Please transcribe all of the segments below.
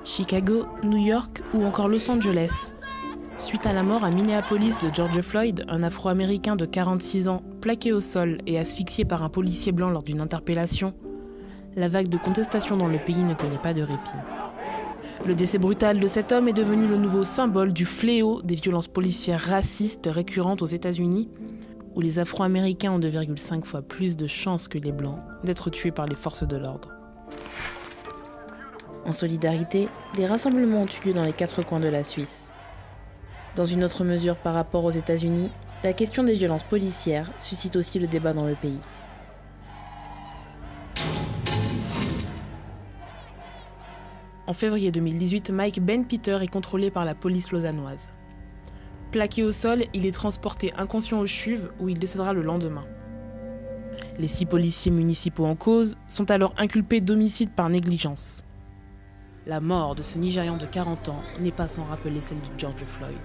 Chicago, New York ou encore Los Angeles. Suite à la mort à Minneapolis de George Floyd, un Afro-Américain de 46 ans, plaqué au sol et asphyxié par un policier blanc lors d'une interpellation, la vague de contestation dans le pays ne connaît pas de répit. Le décès brutal de cet homme est devenu le nouveau symbole du fléau des violences policières racistes récurrentes aux États-Unis, où les Afro-Américains ont 2,5 fois plus de chances que les Blancs d'être tués par les forces de l'ordre. En solidarité, des rassemblements ont eu lieu dans les 4 coins de la Suisse. Dans une autre mesure par rapport aux États-Unis, la question des violences policières suscite aussi le débat dans le pays. En février 2018, Mike Ben Peter est contrôlé par la police lausannoise. Plaqué au sol, il est transporté inconscient aux chuves où il décédera le lendemain. Les 6 policiers municipaux en cause sont alors inculpés d'homicide par négligence. La mort de ce Nigérian de 40 ans n'est pas sans rappeler celle de George Floyd.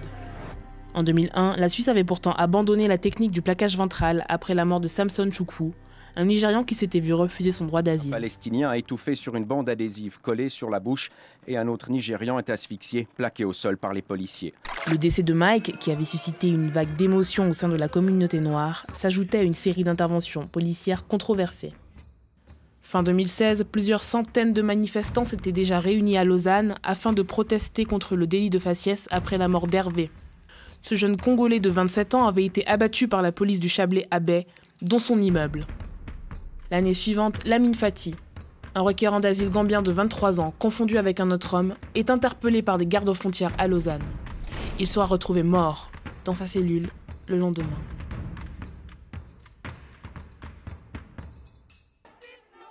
En 2001, la Suisse avait pourtant abandonné la technique du plaquage ventral après la mort de Samson Chukwu, un Nigérian qui s'était vu refuser son droit d'asile. Un Palestinien a étouffé sur une bande adhésive collée sur la bouche et un autre Nigérian est asphyxié, plaqué au sol par les policiers. Le décès de Mike, qui avait suscité une vague d'émotion au sein de la communauté noire, s'ajoutait à une série d'interventions policières controversées. Fin 2016, plusieurs centaines de manifestants s'étaient déjà réunis à Lausanne afin de protester contre le délit de faciès après la mort d'Hervé. Ce jeune Congolais de 27 ans avait été abattu par la police du Chablais à Bay, dont son immeuble. L'année suivante, Lamine Fati, un requérant d'asile gambien de 23 ans, confondu avec un autre homme, est interpellé par des gardes frontières à Lausanne. Il sera retrouvé mort dans sa cellule le lendemain.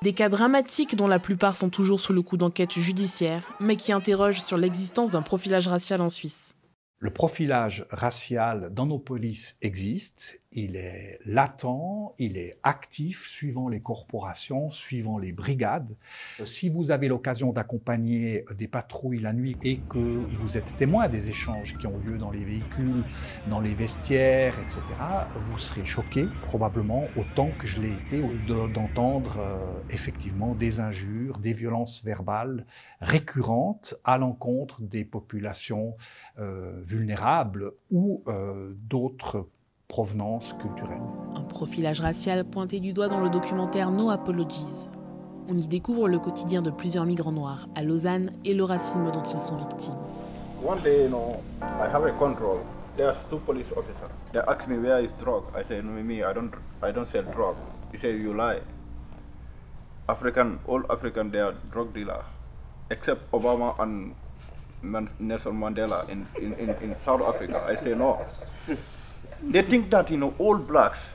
Des cas dramatiques dont la plupart sont toujours sous le coup d'enquête judiciaire, mais qui interrogent sur l'existence d'un profilage racial en Suisse. Le profilage racial dans nos polices existe, il est latent, il est actif suivant les corporations, suivant les brigades. Si vous avez l'occasion d'accompagner des patrouilles la nuit et que vous êtes témoin des échanges qui ont lieu dans les véhicules, dans les vestiaires, etc., vous serez choqué, probablement autant que je l'ai été, d'entendre effectivement des injures, des violences verbales récurrentes à l'encontre des populations vulnérables ou d'autres provenances culturelles. Un profilage racial pointé du doigt dans le documentaire No Apologies. On y découvre le quotidien de plusieurs migrants noirs à Lausanne et le racisme dont ils sont victimes. One day, I have a control. There's 2 police officers. They ask me where is drug. I say, no, me, I don't sell drug. He say, you lie. All African, they are drug dealers, except Obama and Nelson Mandela in South Africa. I say no. They think that all blacks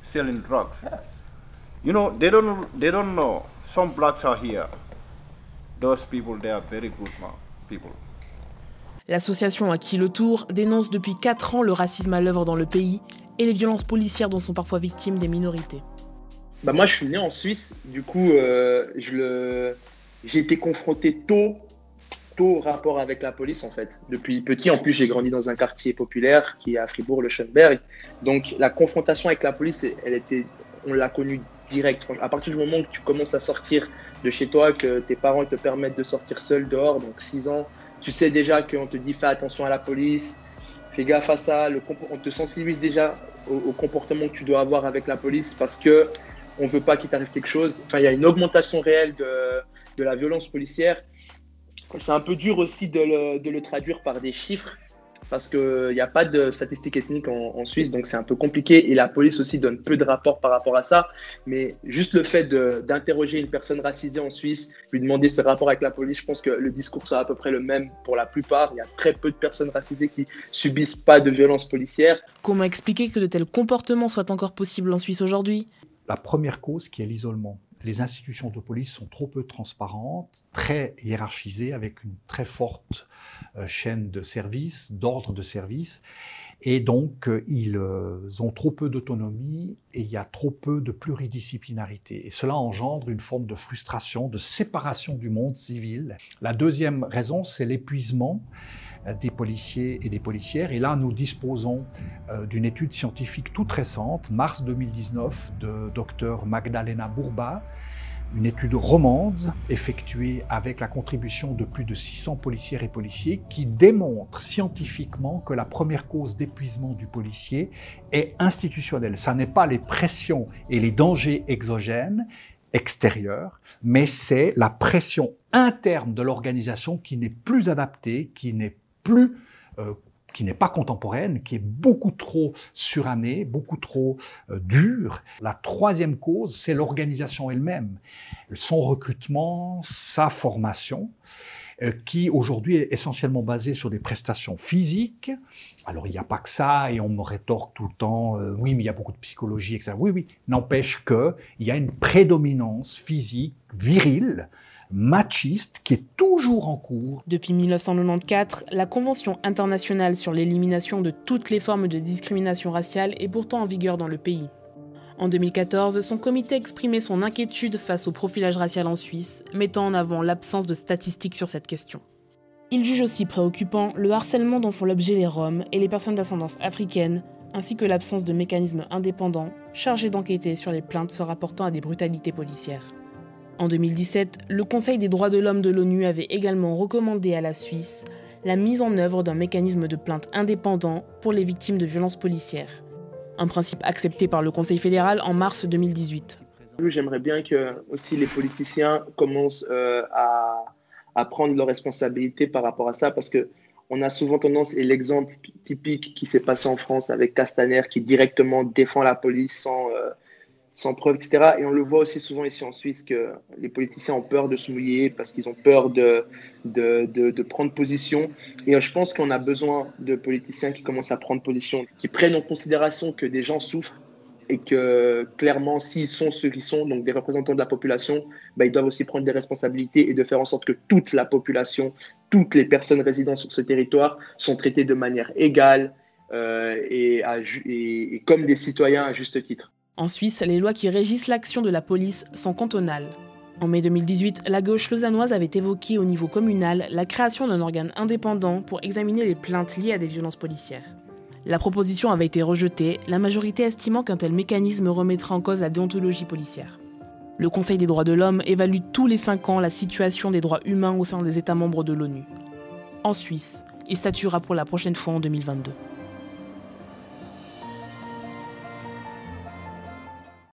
selling drugs. They don't know. Some blacks are here. Those people, they are very good people. L'association À qui le tour dénonce depuis 4 ans le racisme à l'œuvre dans le pays et les violences policières dont sont parfois victimes des minorités. Moi, je suis né en Suisse. Du coup, j'ai été confronté tôt au rapport avec la police, en fait. Depuis petit, en plus, j'ai grandi dans un quartier populaire qui est à Fribourg, le Schönberg. Donc, la confrontation avec la police, on l'a connue direct. À partir du moment où tu commences à sortir de chez toi, que tes parents te permettent de sortir seul dehors, donc 6 ans, tu sais déjà qu'on te dit fais attention à la police, fais gaffe à ça. On te sensibilise déjà au comportement que tu dois avoir avec la police parce que on veut pas qu'il t'arrive quelque chose. Enfin, il y a une augmentation réelle de la violence policière. C'est un peu dur aussi de le traduire par des chiffres parce qu'il n'y a pas de statistiques ethniques en Suisse, donc c'est un peu compliqué. Et la police aussi donne peu de rapports par rapport à ça. Mais juste le fait d'interroger une personne racisée en Suisse, lui demander ce rapport avec la police, je pense que le discours sera à peu près le même pour la plupart. Il y a très peu de personnes racisées qui subissent pas de violences policières. Comment expliquer que de tels comportements soient encore possibles en Suisse aujourd'hui ? La première cause qui est l'isolement. Les institutions de police sont trop peu transparentes, très hiérarchisées, avec une très forte chaîne de services, d'ordre de service. Et donc, ils ont trop peu d'autonomie et il y a trop peu de pluridisciplinarité. Et cela engendre une forme de frustration, de séparation du monde civil. La deuxième raison, c'est l'épuisement des policiers et des policières. Et là, nous disposons d'une étude scientifique toute récente, mars 2019, de Dr Magdalena Burba, une étude romande effectuée avec la contribution de plus de 600 policières et policiers qui démontre scientifiquement que la première cause d'épuisement du policier est institutionnelle. Ça n'est pas les pressions et les dangers exogènes, extérieurs, mais c'est la pression interne de l'organisation qui n'est plus adaptée, qui n'est pas contemporaine, qui est beaucoup trop surannée, beaucoup trop dure. La troisième cause, c'est l'organisation elle-même, son recrutement, sa formation, qui aujourd'hui est essentiellement basée sur des prestations physiques. Alors il n'y a pas que ça, et on me rétorque tout le temps, oui mais il y a beaucoup de psychologie, etc. Oui, n'empêche qu'il y a une prédominance physique, virile, machiste, qui est toujours en cours. Depuis 1994, la Convention internationale sur l'élimination de toutes les formes de discrimination raciale est pourtant en vigueur dans le pays. En 2014, son comité exprimait son inquiétude face au profilage racial en Suisse, mettant en avant l'absence de statistiques sur cette question. Il juge aussi préoccupant le harcèlement dont font l'objet les Roms et les personnes d'ascendance africaine, ainsi que l'absence de mécanismes indépendants chargés d'enquêter sur les plaintes se rapportant à des brutalités policières. En 2017, le Conseil des droits de l'homme de l'ONU avait également recommandé à la Suisse la mise en œuvre d'un mécanisme de plainte indépendant pour les victimes de violences policières. Un principe accepté par le Conseil fédéral en mars 2018. J'aimerais bien que aussi les politiciens commencent à prendre leurs responsabilités par rapport à ça, parce qu'on a souvent tendance, et l'exemple typique qui s'est passé en France avec Castaner qui directement défend la police sans preuve, etc. Et on le voit aussi souvent ici en Suisse que les politiciens ont peur de se mouiller parce qu'ils ont peur de prendre position. Et je pense qu'on a besoin de politiciens qui commencent à prendre position, qui prennent en considération que des gens souffrent et que clairement, s'ils sont ceux qui sont, donc des représentants de la population, ils doivent aussi prendre des responsabilités et de faire en sorte que toute la population, toutes les personnes résidant sur ce territoire sont traitées de manière égale et comme des citoyens à juste titre. En Suisse, les lois qui régissent l'action de la police sont cantonales. En mai 2018, la gauche lausannoise avait évoqué au niveau communal la création d'un organe indépendant pour examiner les plaintes liées à des violences policières. La proposition avait été rejetée, la majorité estimant qu'un tel mécanisme remettrait en cause la déontologie policière. Le Conseil des droits de l'homme évalue tous les 5 ans la situation des droits humains au sein des États membres de l'ONU. En Suisse, il statuera pour la prochaine fois en 2022.